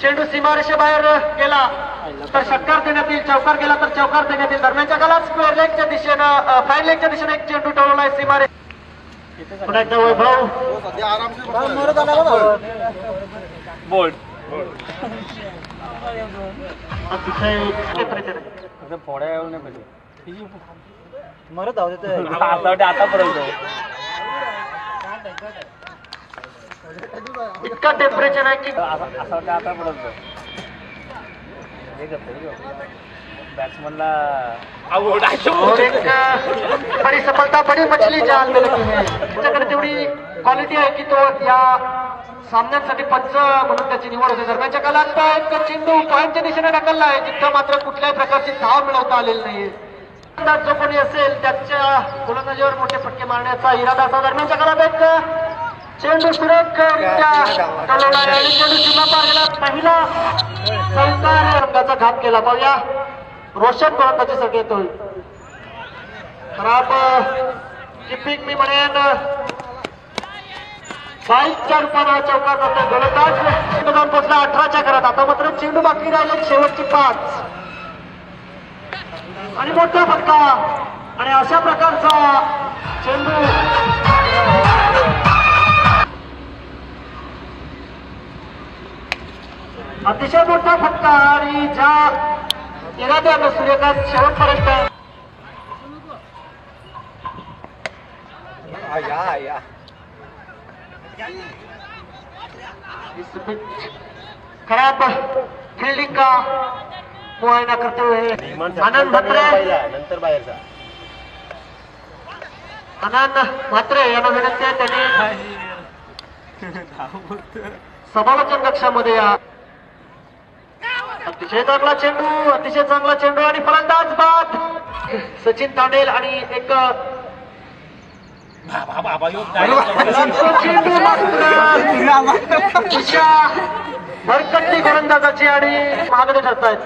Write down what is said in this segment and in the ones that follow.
चेंडू सीमारेषेबाहेर गेला तर षटकार देण्यात येईल, चौकार गेला तर चौकार देण्यात येईल. दरम्यानच्या काळात स्क्वेअर लेगच्या दिशेनं फाईन लेगच्या दिशेने एक चेंडू टोलवलाय सीमारे. पुन्हा एकदा वैभव बोल्ड अतिशय फोड्या येऊ नाही पाहिजे मरत आहोत आतापर्यंत इतका टेम्परेचर आहे की असं वाटतं आतापर्यंत बॅट्समनला और एक बड़ी सफलता, बड़ी मछली जाल में लगी है. त्याच्याकडे तेवढी क्वालिटी आहे की तो या सामन्यांसाठी पंच म्हणून त्याची निवड होते. दरम्यानच्या काळात एक चेंडू पॉईंटच्या दिशेने ढकलला आहे जिथं मात्र कुठल्याही प्रकारची धाव मिळवता आलेली नाहीये. जो कोणी असेल त्याच्या गोलंदाजीवर मोठे फटके मारण्याचा इरादा असा. दरम्यानच्या काळात एक चेंडू सुरेखरित्या टोलवला आणि चेंडू सीमा पार गेला. पहिला सहकार रंगाचा घात केला. पाहूया रोशन गोलंदाजीसाठी येतोय. खराब किपिंग मी म्हणेन 22च्या रूपानं चौकार जातोय. गोलंदाज जाऊन पोहोचला 18च्या घरात. आता मात्र चेंडू बाकी राहिले शेवटची 5 आणि मोठा फटका आणि अशा प्रकारचा चेंडू अतिशय मोठा फटका आणि ज्या इराद्यानं सूर्यकांत शेवटपर्यंत खराब फील्डिंग का मुआयना करते हुए आनंद म्हात्रे नंतर बाहेरचा आनंद म्हात्रे यांना विनंती आहे त्यांनी समालोचन कक्षामध्ये या. अतिशय चांगला चेंडू, अतिशय चांगला चेंडू आणि फलंदाज बाद सचिन तांडेल आणि एक चेंडू दिशा भरकटली गोलंदाजाची आणि महागडे ठरतायत.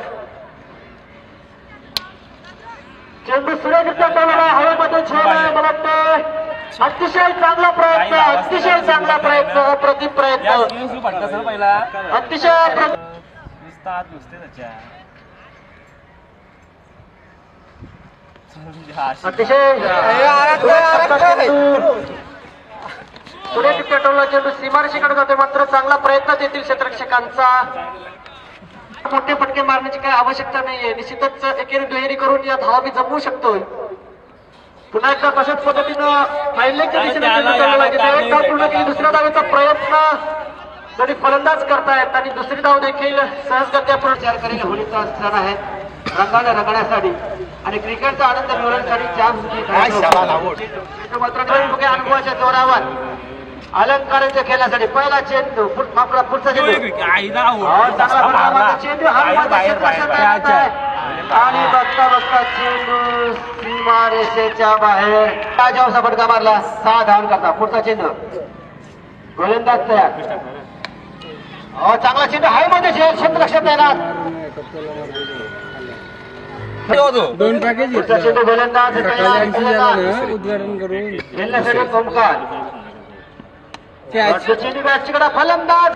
चेंडू सुरेखरित्या टोलला हवेमध्ये झेललाय. मला वाटतं अतिशय चांगला प्रयत्न, अतिशय चांगला प्रयत्न, अप्रतिम प्रयत्न, पहिला अतिशय नुसते त्याच्या अतिशय सुरेखरित्या टोलला चेंडू सीमारेषेकडे जातोय. मात्र चांगला प्रयत्न देतील क्षेत्ररक्षकांचा. मोठे फटके मारण्याची काही आवश्यकता नाहीये. निश्चितच एकेरी दुहेरी करून या धावा मी जमवू शकतोय. पुन्हा एकदा तशाच पद्धतीनं फाईनलेगच्या दिशेने एक धाव पूर्ण केली. दुसऱ्या धावेचा प्रयत्न दोन्ही फलंदाज करतायत आणि दुसरी धाव देखील सहजगत्या पूर्ण तयार करेल. होळीचा स्थान आहे रंगाने रंगण्यासाठी आणि क्रिकेटचा आनंद मिळवण्यासाठी मात्र अनुभवाच्या जोरावर अलंकाराच्या खेळण्यासाठी पहिला चेंडू पुढचा चेंडू आणि बघता बघता चेंडू सीमारेषेच्या बाहेर राजावसा फटका मारला. 6 धावन करता. पुढचा चेंडू गोलंदाज तयार. चांगला चेंडू हायमध्ये क्षेत्ररक्षक येणार. दोन पॅकेज पुढचा चेंडू गोलंदाज उद्घाटन करून खेळण्यासाठी ओमकार. चेंडू बॅटकडे फलंदाज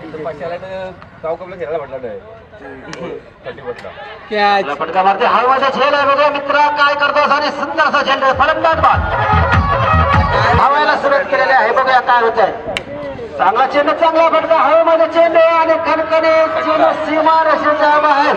फटका मारते. हळवाचा झेल आहे बघा मित्रा काय करतोस आणि सुंदरसा झेल फलंदाज बाद हवायला सुरुवात केलेली आहे. बघूया काय होत आहे. चांगला चेंडू, चांगला फटका हवेमध्ये चेंडू आणि खणखणी चेंडू सीमारेषेच्या बाहेर.